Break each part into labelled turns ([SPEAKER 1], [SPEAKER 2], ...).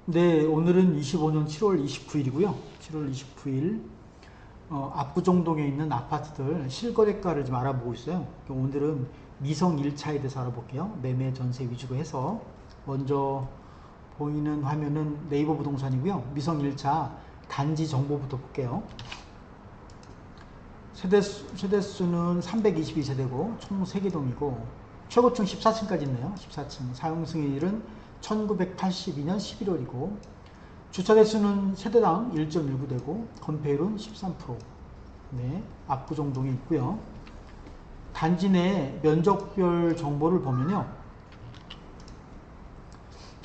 [SPEAKER 1] 네, 오늘은 25년 7월 29일이고요. 7월 29일 압구정동에 있는 아파트들 실거래가를 좀 알아보고 있어요. 오늘은 미성 1차에 대해서 알아볼게요. 매매 전세 위주로 해서 먼저 보이는 화면은 네이버 부동산이고요. 미성 1차 단지 정보부터 볼게요. 세대수는 322세대고 총 3개 동이고 최고층 14층까지 있네요. 14층. 사용 승인일은 1982년 11월이고 주차 대수는 세대당 1.19대고 건폐율은 13%. 네, 압구정동에 있고요. 단지 내 면적별 정보를 보면요.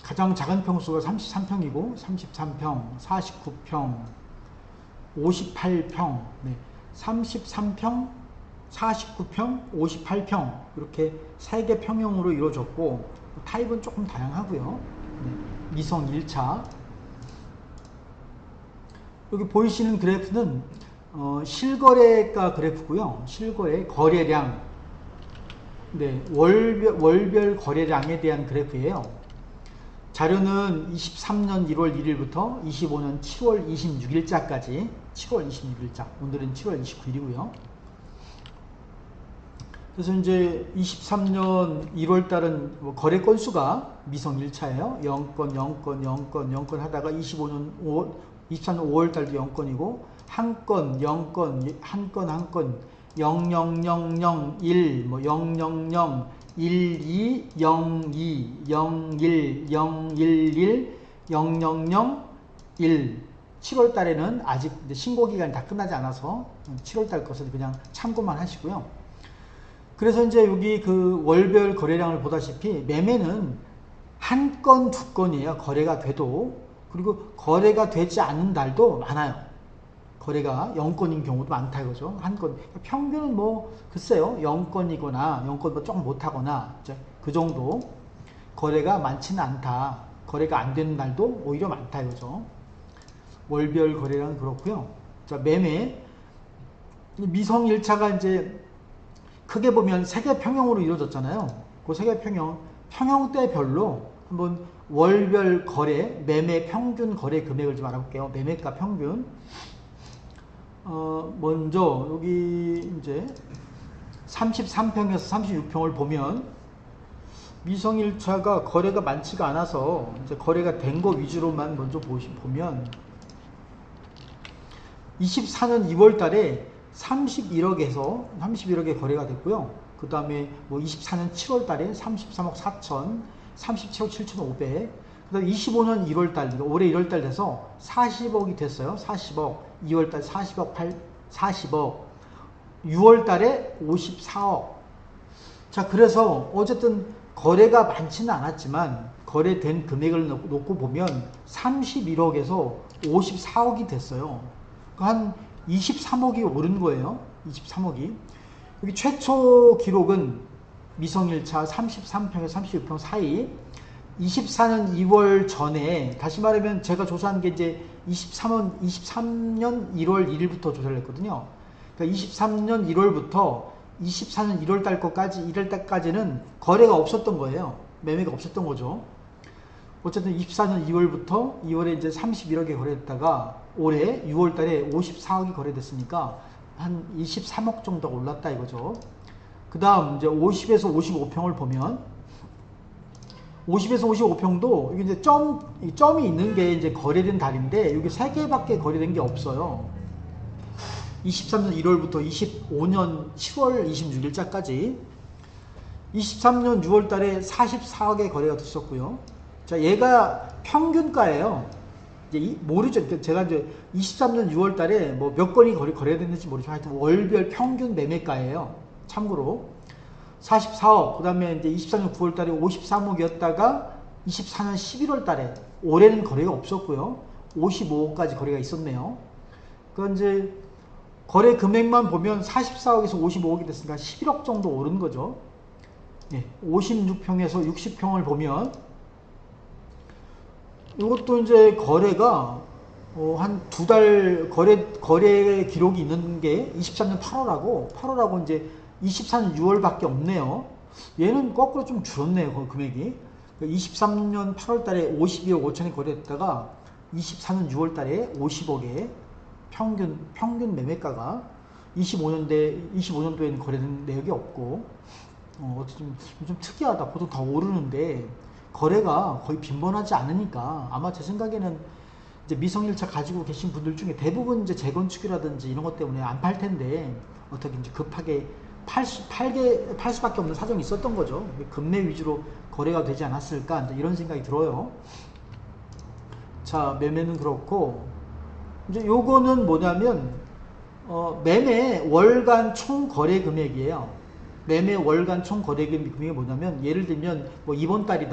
[SPEAKER 1] 가장 작은 평수가 33평이고 33평, 49평, 58평, 네, 33평, 49평, 58평 이렇게 3개 평형으로 이루어졌고 타입은 조금 다양하고요. 네, 미성 1차. 여기 보이시는 그래프는 실거래가 그래프고요. 실거래 거래량, 네, 월별 거래량에 대한 그래프예요. 자료는 23년 1월 1일부터 25년 7월 26일자까지 7월 26일자, 오늘은 7월 29일이고요. 그래서 이제 23년 1월 달은 거래 건수가 미성 1차예요. 0건, 0건, 0건, 0건 하다가 23년 5월 달도 0건이고, 한 건, 0건, 한 건, 한 건, 00001, 뭐 000, 12, 02, 01, 011, 000, 1. 7월 달에는 아직 신고 기간이 다 끝나지 않아서 7월 달 것을 그냥 참고만 하시고요. 그래서 이제 여기 그 월별 거래량을 보다시피 매매는 한 건, 두 건이에요. 거래가 돼도. 그리고 거래가 되지 않는 날도 많아요. 거래가 0건인 경우도 많다 이거죠. 한 건. 평균은 뭐 글쎄요. 0건이거나 0건 뭐 조금 못하거나 그 정도. 거래가 많지는 않다. 거래가 안 되는 날도 오히려 많다 이거죠. 월별 거래량은 그렇고요. 자, 매매. 미성 1차가 이제 크게 보면 세개 평형으로 이루어졌잖아요. 그 세개 평형대별로 한번 월별 거래, 매매 평균 거래 금액을 좀 알아볼게요. 매매가 평균. 먼저 여기 이제 33평에서 36평을 보면 미성 1차가 거래가 많지가 않아서 이제 거래가 된 거 위주로만 먼저 보면 24년 2월 달에 31억에서 31억의 거래가 됐고요. 그 다음에 뭐 24년 7월 달에 33억 4천, 37억 7,500. 그 다음에 25년 1월 달, 올해 1월 달 돼서 40억이 됐어요. 40억. 2월 달 40억 40억. 6월 달에 54억. 자, 그래서 어쨌든 거래가 많지는 않았지만 거래된 금액을 놓고 보면 31억에서 54억이 됐어요. 한 23억이 오른 거예요. 23억이. 여기 최초 기록은 미성 1차 33평에서 36평 사이 24년 2월 전에, 다시 말하면 제가 조사한 게 이제 23년 1월 1일부터 조사를 했거든요. 그러니까 23년 1월부터 24년 1월 달 거까지, 1월 달까지는 거래가 없었던 거예요. 매매가 없었던 거죠. 어쨌든 24년 2월부터 2월에 이제 31억에 거래했다가 올해 6월 달에 54억이 거래됐으니까 한 23억 정도가 올랐다 이거죠. 그 다음 이제 50에서 55평을 보면 50에서 55평도 이게 이제 점이 있는 게 이제 거래된 달인데 여기 3개밖에 거래된 게 없어요. 23년 1월부터 25년 7월 26일자까지 23년 6월 달에 44억의 거래가 됐었고요. 자, 얘가 평균가예요. 이제 모르죠. 제가 이제 23년 6월 달에 뭐 몇 건이 거래됐는지 모르죠. 하여튼 월별 평균 매매가예요. 참고로. 44억. 그 다음에 이제 24년 9월 달에 53억이었다가 24년 11월 달에, 올해는 거래가 없었고요. 55억까지 거래가 있었네요. 그러니까 이제 거래 금액만 보면 44억에서 55억이 됐으니까 11억 정도 오른 거죠. 네, 56평에서 60평을 보면 이것도 이제 거래가 한 두 달 거래 기록이 있는 게 23년 8월하고 이제 24년 6월밖에 없네요. 얘는 거꾸로 좀 줄었네요. 그 금액이. 23년 8월 달에 52억 5천에 거래했다가 24년 6월 달에 50억에 평균 매매가가 25년도에는 거래된 내역이 없고, 좀 특이하다. 보통 다 오르는데 거래가 거의 빈번하지 않으니까 아마 제 생각에는 이제 미성일차 가지고 계신 분들 중에 대부분 이제 재건축이라든지 이런 것 때문에 안 팔 텐데 어떻게 이제 급하게 팔 수밖에 없는 사정이 있었던 거죠. 급매 위주로 거래가 되지 않았을까 이제 이런 생각이 들어요. 자, 매매는 그렇고 이제 요거는 뭐냐면 매매 월간 총 거래 금액이에요. 매매 월간 총 거래 금액이 뭐냐면 예를 들면 뭐 이번 달에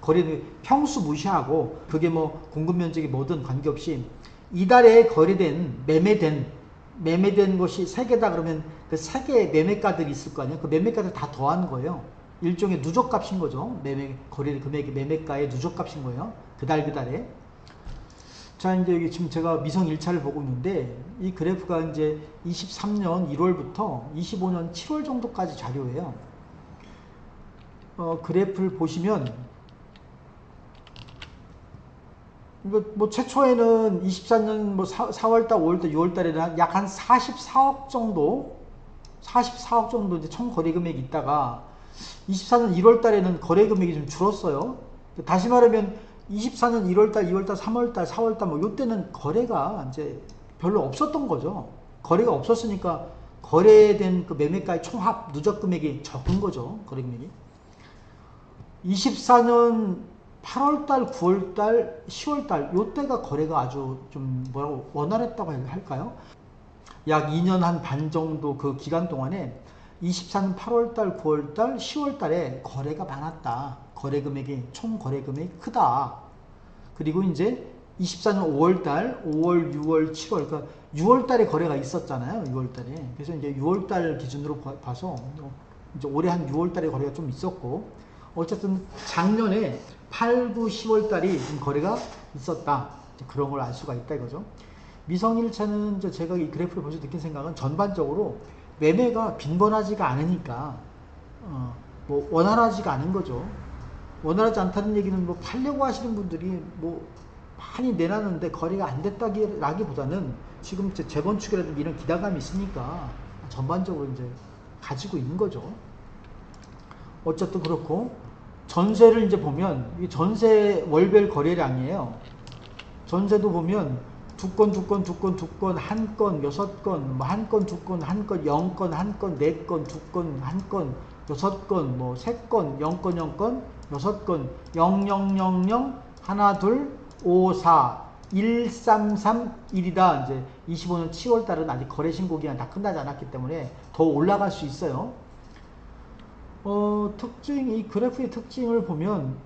[SPEAKER 1] 거래는 평수 무시하고 그게 뭐 공급 면적이 뭐든 관계없이 이달에 거래된 매매된 것이 3개다 그러면 그 3개의 매매가들이 있을 거 아니에요. 그 매매가들 다 더한 거예요. 일종의 누적값인 거죠. 거래 금액이 매매가의 누적값인 거예요. 그달에. 자, 이제 여기 지금 제가 미성 1차를 보고 있는데 이 그래프가 이제 23년 1월부터 25년 7월 정도까지 자료예요. 그래프를 보시면 이거 뭐 최초에는 24년 뭐 4월달, 5월달, 6월달에는 약 한 44억 정도 이제 총 거래 금액이 있다가 24년 1월달에는 거래 금액이 좀 줄었어요. 다시 말하면 24년 1월달, 2월달, 3월달, 4월달 뭐 이때는 거래가 이제 별로 없었던 거죠. 거래가 없었으니까 거래된 그 매매가의 총합 누적 금액이 적은 거죠. 거래 금액이. 24년 8월달, 9월달, 10월달 요때가 거래가 아주 좀 뭐라고 원활했다고 할까요? 약 2년 한 반 정도 그 기간 동안에 24년 8월달, 9월달, 10월달에 거래가 많았다. 거래 금액이 총 거래 금액이 크다. 그리고 이제 24년 5월달, 5월, 6월, 7월, 그러니까 6월달에 거래가 있었잖아요. 6월달에. 그래서 이제 6월달 기준으로 봐서 이제 올해 한 6월달에 거래가 좀 있었고, 어쨌든 작년에 8, 9, 10월달이 좀 거래가 있었다. 그런 걸 알 수가 있다 이거죠. 미성 1차는 제가 이 그래프를 보면서 느낀 생각은 전반적으로 매매가 빈번하지가 않으니까 뭐 원활하지가 않은 거죠. 원활하지 않다는 얘기는 뭐 팔려고 하시는 분들이 뭐 많이 내놨는데 거래가 안 됐다기보다는 지금 재건축이라든지 이런 기대감이 있으니까 전반적으로 이제 가지고 있는 거죠. 어쨌든 그렇고 전세를 이제 보면 이 전세 월별 거래량이에요. 전세도 보면 두 건, 한 건, 6건, 뭐 한 건, 2건, 한 건, 0건, 한 건, 4건, 2건, 한 건, 6건, 뭐 3건, 0건, 0건, 6건, 0, 0, 0, 0, 하나, 둘, 5, 4, 1, 3, 3, 1이다. 이제 25년 7월 달은 아직 거래 신고 기간 다 끝나지 않았기 때문에 더 올라갈 수 있어요. 이 그래프의 특징을 보면,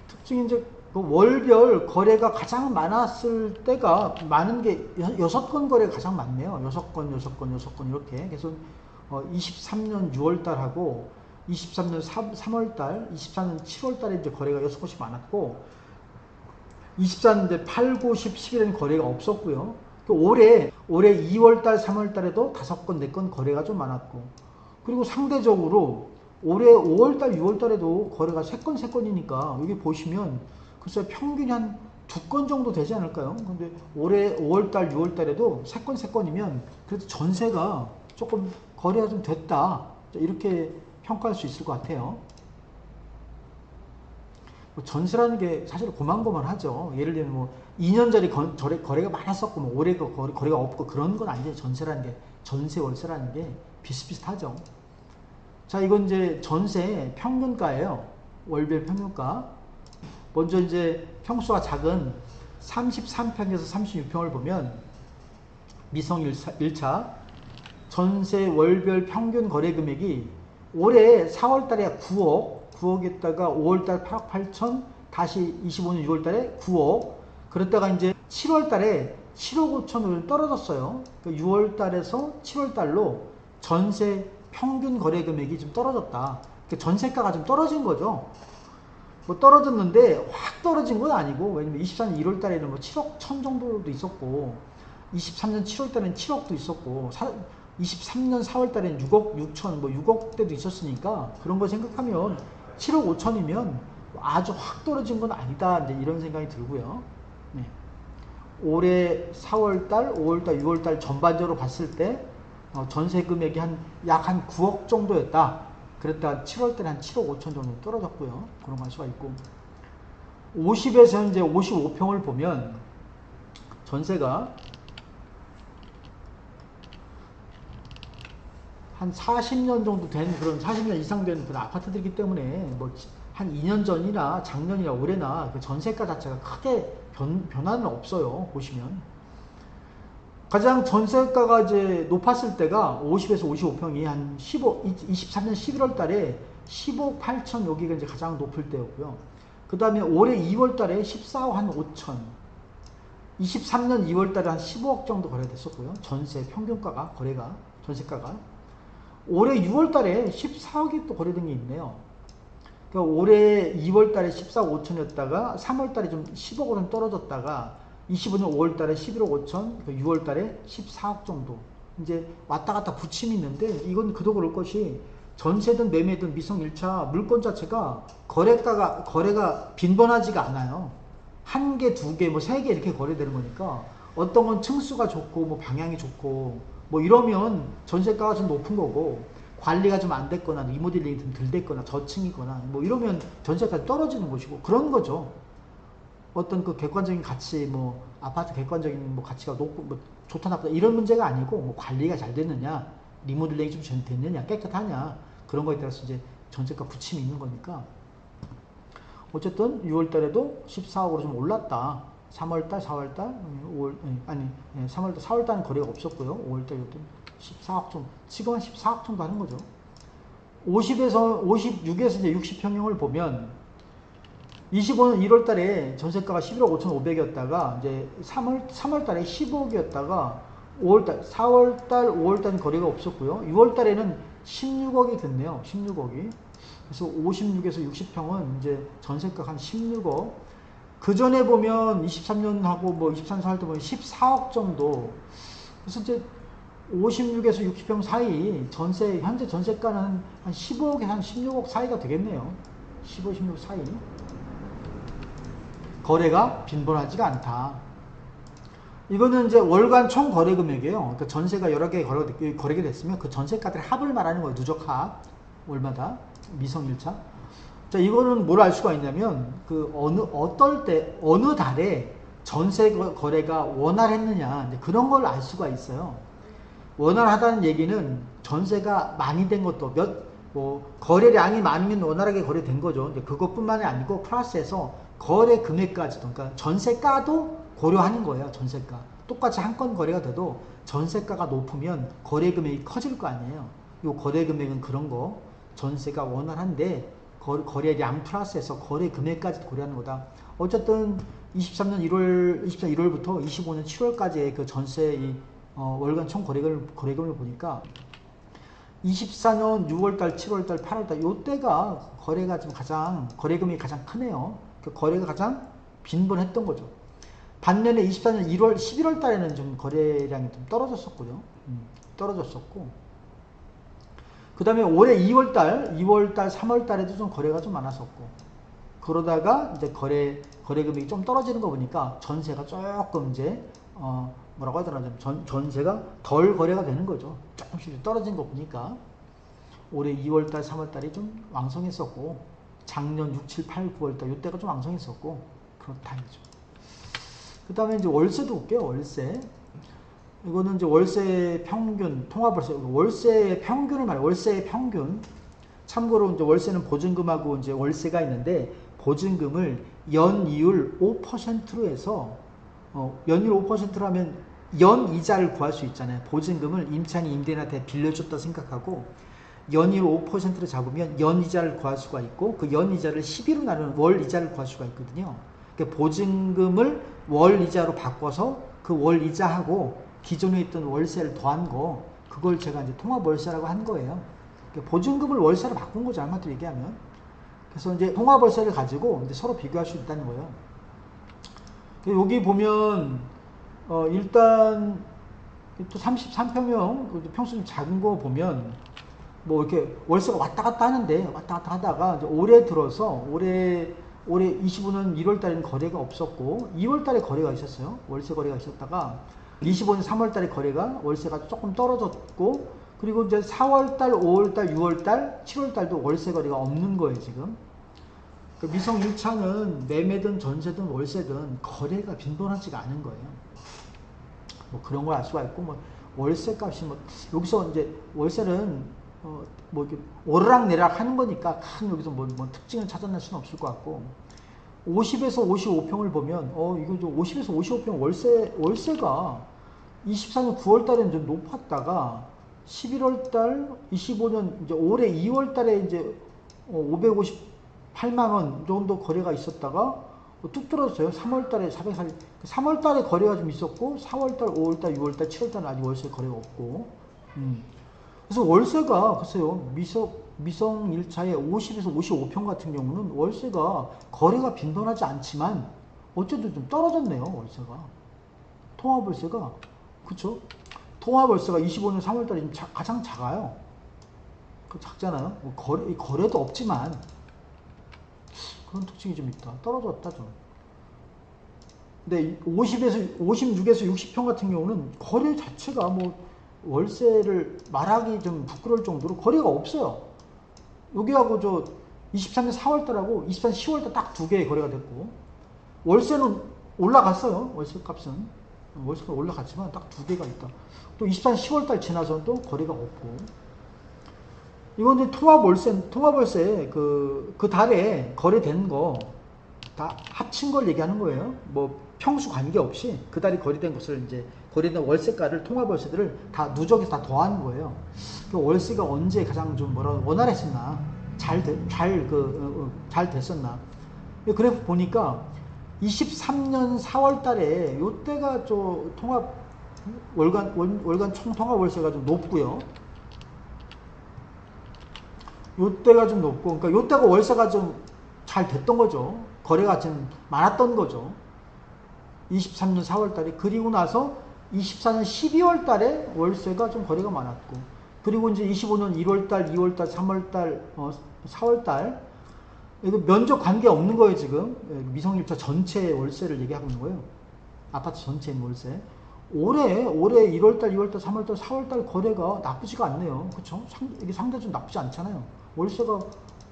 [SPEAKER 1] 특징이 이제 그 월별 거래가 가장 많았을 때가 많은 게 6건 거래가 가장 많네요. 6건 이렇게. 그래서 23년 6월달하고 23년 3월달, 24년 7월달에 이제 거래가 6건씩 많았고 24년 이제 8, 9, 10, 11에는 거래가 없었고요. 올해 2월달, 3월달에도 5건, 4건 거래가 좀 많았고 그리고 상대적으로 올해 5월달, 6월달에도 거래가 3건이니까 여기 보시면 글쎄 평균이 한 2건 정도 되지 않을까요? 근데 올해 5월달, 6월달에도 3건이면 그래도 전세가 조금 거래가 좀 됐다. 이렇게 평가할 수 있을 것 같아요. 전세라는 게 사실 고만고만하죠. 예를 들면 뭐 2년 전에 거래가 많았었고 뭐 올해 거래가 없고 그런 건 아니죠. 전세라는 게 전세 월세라는 게 비슷비슷하죠. 자, 이건 이제 전세 평균가예요. 월별 평균가. 먼저 이제 평수가 작은 33평에서 36평을 보면 미성 1차 전세 월별 평균 거래 금액이 올해 4월달에 9억이었다가 5월달 8억 8천, 다시 25년 6월달에 9억, 그랬다가 이제 7월달에 7억 5천으로 떨어졌어요. 그러니까 6월달에서 7월달로 전세 평균 거래 금액이 좀 떨어졌다. 그러니까 전세가가 좀 떨어진 거죠. 뭐 떨어졌는데 확 떨어진 건 아니고, 왜냐면 24년 1월달에는 뭐 7억 1천 정도도 있었고 23년 7월달에는 7억도 있었고 23년 4월 달엔 6억 6천, 뭐 6억대도 있었으니까 그런 거 생각하면 7억 5천이면 아주 확 떨어진 건 아니다. 이제 이런 생각이 들고요. 네. 올해 4월 달, 5월 달, 6월 달 전반적으로 봤을 때 전세 금액이 약 한 9억 정도였다. 그랬다 7월 달에 한 7억 5천 정도 떨어졌고요. 그런 거 할 수가 있고. 50에서 이제 55평을 보면 전세가 한 40년 정도 된 그런 40년 이상 된 그런 아파트들이기 때문에 뭐 한 2년 전이나 작년이나 올해나 그 전세가 자체가 크게 변화는 없어요. 보시면 가장 전세가가 이제 높았을 때가 50에서 55평이 한 23년 11월 달에 15억 8천 여기가 이제 가장 높을 때였고요. 그 다음에 올해 2월 달에 14억 한 5천, 23년 2월 달에 한 15억 정도 거래됐었고요. 전세 평균가가, 전세가가. 올해 6월 달에 14억이 또 거래된 게 있네요. 그러니까 올해 2월 달에 14억 5천이었다가 3월 달에 좀 10억으로 떨어졌다가 25년 5월 달에 11억 5천, 6월 달에 14억 정도. 이제 왔다 갔다 부침이 있는데 이건 그도 그럴 것이 전세든 매매든 미성 1차 물건 자체가 거래가 빈번하지가 않아요. 한 개, 두 개, 뭐 세 개 이렇게 거래되는 거니까 어떤 건 층수가 좋고 뭐 방향이 좋고 뭐 이러면 전세가가 좀 높은 거고 관리가 좀 안 됐거나 리모델링이 좀 덜 됐거나 저층이거나 뭐 이러면 전세가 떨어지는 것이고 그런 거죠. 어떤 그 객관적인 가치, 뭐 아파트 객관적인 뭐 가치가 높고 뭐 좋다 나쁘다 이런 문제가 아니고 뭐 관리가 잘 됐느냐, 리모델링이 좀 됐느냐, 깨끗하냐 그런 거에 따라서 이제 전세가 부침이 있는 거니까. 어쨌든 6월 달에도 14억으로 좀 올랐다. 3월 달, 4월 달, 5월 아니 3월 달, 4월 달은 거래가 없었고요. 5월 달에도 14억 좀 지금 한 14억 정도 하는 거죠. 50에서 56에서 이제 60평형을 보면 25년 1월 달에 전세가가 11억 5,500이었다가 이제 3월 달에 15억이었다가 5월 달, 4월 달, 5월 달은 거래가 없었고요. 6월 달에는 16억이 됐네요. 16억이. 그래서 56에서 60평은 이제 전세가가 한 16억. 그 전에 보면 23년하고 뭐 23년 4월 때 보면 14억 정도. 그래서 이제 56에서 60평 사이 현재 전세가는 한 15억에서 한 16억 사이가 되겠네요. 15, 16 사이. 거래가 빈번하지가 않다. 이거는 이제 월간 총 거래 금액이에요. 그러니까 전세가 여러 개 거래가 됐으면 그 전세가들의 합을 말하는 거예요. 누적 합. 월마다. 미성 1차. 자, 이거는 뭘 알 수가 있냐면, 어느 달에 전세 거래가 원활했느냐, 그런 걸 알 수가 있어요. 원활하다는 얘기는 전세가 많이 된 것도 거래량이 많으면 원활하게 거래된 거죠. 근데 그것뿐만이 아니고 플러스해서 거래 금액까지도, 그러니까 전세가도 고려하는 거예요. 전세가. 똑같이 한 건 거래가 돼도 전세가가 높으면 거래 금액이 커질 거 아니에요. 요 거래 금액은 그런 거. 전세가 원활한데 거래량 플러스해서 거래 금액까지 고려하는 거다. 어쨌든 23년 1월부터 25년 7월까지의 그 전세 월간 총 거래금을 보니까 24년 6월달, 7월달, 8월달 요때가 거래금이 가장 크네요. 그 거래가 가장 빈번했던 거죠. 반면에 24년 11월 달에는 좀 거래량이 좀 떨어졌었고요. 떨어졌었고. 그 다음에 올해 2월달, 3월달에도 좀 거래가 좀 많았었고. 그러다가 이제 거래 금액이 좀 떨어지는 거 보니까 전세가 조금 이제, 뭐라고 하더라고요. 전세가 덜 거래가 되는 거죠. 조금씩 떨어진 거 보니까. 올해 2월달, 3월달이 좀 왕성했었고, 작년 6, 7, 8, 9월달, 이때가 좀 왕성했었고, 그렇다 이죠. 그 다음에 이제 월세도 볼게요. 월세. 이거는 이제 월세 평균, 월세 평균을 말해요. 월세의 평균. 참고로 이제 월세는 보증금하고 이제 월세가 있는데, 보증금을 연이율 5%로 해서, 연이율 5%로 하면 연이자를 구할 수 있잖아요. 보증금을 임차인이 임대인한테 빌려줬다 생각하고, 연이율 5%로 잡으면 연이자를 구할 수가 있고, 그 연이자를 12로 나누는 월이자를 구할 수가 있거든요. 그러니까 보증금을 월이자로 바꿔서 그 월이자하고 기존에 있던 월세를 더한 거, 그걸 제가 이제 통합월세라고 한 거예요. 그러니까 보증금을 월세로 바꾼 거죠, 한마디로 얘기하면. 그래서 이제 통합월세를 가지고 이제 서로 비교할 수 있다는 거예요. 여기 보면, 일단, 또 33평형 평수 좀 작은 거 보면 뭐 이렇게 월세가 왔다 갔다 하는데 왔다 갔다 하다가 이제 올해 들어서 올해 25년 1월 달에는 거래가 없었고 2월 달에 거래가 있었어요. 월세 거래가 있었다가 25년 3월 달에 거래가 월세가 조금 떨어졌고 그리고 이제 4월 달, 5월 달, 6월 달, 7월 달도 월세 거래가 없는 거예요, 지금. 그 미성 1차는 매매든 전세든 월세든 거래가 빈번하지가 않은 거예요. 뭐 그런 걸 알 수가 있고 뭐 월세 값이 뭐 여기서 이제 월세는 뭐 이렇게 오르락 내리락 하는 거니까 큰 여기서 뭐 특징을 찾아낼 수는 없을 것 같고 50에서 55평을 보면 이거 좀 50에서 55평 월세가 24년 9월 달에는 좀 높았다가 11월 달 25년 이제 올해 2월 달에 이제 558만 원 정도 거래가 있었다가 뚝 떨어졌어요. 3월 달에 440, 3월 달에 거래가 좀 있었고 4월 달, 5월 달, 6월 달, 7월 달은 아직 월세 거래가 없고. 그래서 월세가 글쎄요. 미성 1차의 50에서 55평 같은 경우는 월세가 거래가 빈번하지 않지만 어쨌든 좀 떨어졌네요. 월세가. 통합월세가 그쵸? 통합월세가 25년 3월 달에 가장 작아요. 작잖아요. 뭐 거래도 없지만 그런 특징이 좀 있다. 떨어졌다 좀. 근데 56에서 60평 같은 경우는 거래 자체가 뭐 월세를 말하기 좀 부끄러울 정도로 거래가 없어요. 여기하고 저 23년 4월 달하고 24년 10월 달 딱 두 개의 거래가 됐고 월세는 올라갔어요. 월세 값은 월세가 올라갔지만 딱 두 개가 있다. 또 24년 10월 달 지나서는 또 거래가 없고 이건 이제 통합월세 그 달에 거래된 거 다 합친 걸 얘기하는 거예요. 뭐 평수 관계없이 그 달에 거래된 것을 이제 거래된 월세가를 통합월세들을 다 누적해서 다 더하는 거예요. 그 월세가 언제 가장 좀 원활했었나 잘 됐었나 이 그래프 보니까 23년 4월 달에 요때가 통합 월간 총 통합 월세가 좀 높고요. 요때가 좀 높고, 그러니까 요때가 월세가 좀 잘 됐던 거죠. 거래가 좀 많았던 거죠. 23년 4월 달에. 그리고 나서 24년 12월 달에 월세가 좀 거래가 많았고, 그리고 이제 25년 1월 달, 2월 달, 3월 달, 4월 달, 이거 면적 관계 없는 거예요, 지금. 미성 1차 전체 월세를 얘기하고 있는 거예요. 아파트 전체 월세. 올해 1월 달, 2월 달, 3월 달, 4월 달 거래가 나쁘지가 않네요. 그쵸? 이게 상당히 좀 나쁘지 않잖아요. 월세가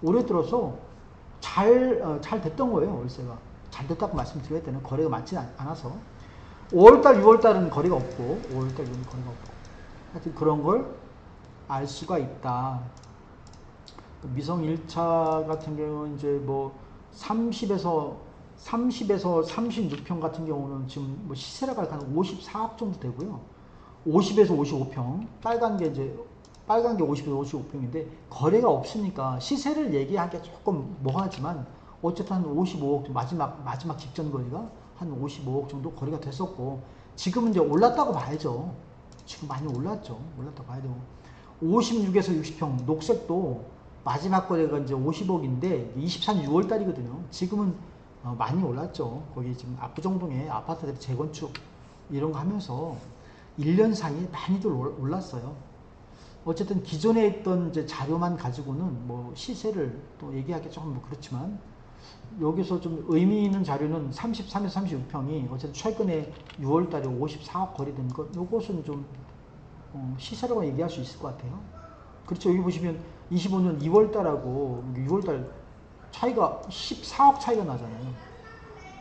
[SPEAKER 1] 올해 들어서 잘 됐던 거예요, 월세가. 잘 됐다고 말씀드려야 되는 거래가 많지 않아서. 5월달, 6월달은 거래가 없고, 5월달, 6월달 거래가 없고. 하여튼 그런 걸 알 수가 있다. 미성 1차 같은 경우는 이제 뭐 30에서 36평 같은 경우는 지금 뭐 시세라고 할까 한 54억 정도 되고요. 50에서 55평. 빨간 게 50에서 55평인데 거래가 없으니까 시세를 얘기하기가 조금 뭐하지만 어쨌든 한 55억 마지막 직전 거래가 한 55억 정도 거래가 됐었고 지금은 이제 올랐다고 봐야죠. 지금 많이 올랐죠. 올랐다고 봐야 되고 56에서 60평 녹색도 마지막 거래가 이제 50억인데 24년 6월 달이거든요. 지금은 많이 올랐죠. 거기 지금 압구정동에 아파트들이 재건축 이런 거 하면서 1년 사이에 많이들 올랐어요. 어쨌든 기존에 있던 이제 자료만 가지고는 뭐 시세를 또 얘기하기 조금 뭐 그렇지만 여기서 좀 의미 있는 자료는 33에서 36평이 어쨌든 최근에 6월 달에 54억 거래된 것, 요것은 좀 시세라고 얘기할 수 있을 것 같아요. 그렇죠. 여기 보시면 25년 2월 달하고 6월 달 차이가 14억 차이가 나잖아요.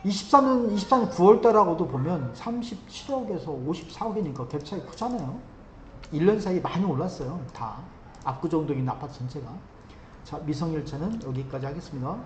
[SPEAKER 1] 24년 9월 달하고도 보면 37억에서 54억이니까 갭 차이 크잖아요. 1년 사이에 많이 올랐어요. 다. 압구정동인 아파트 전체가. 자, 미성 1차는 여기까지 하겠습니다.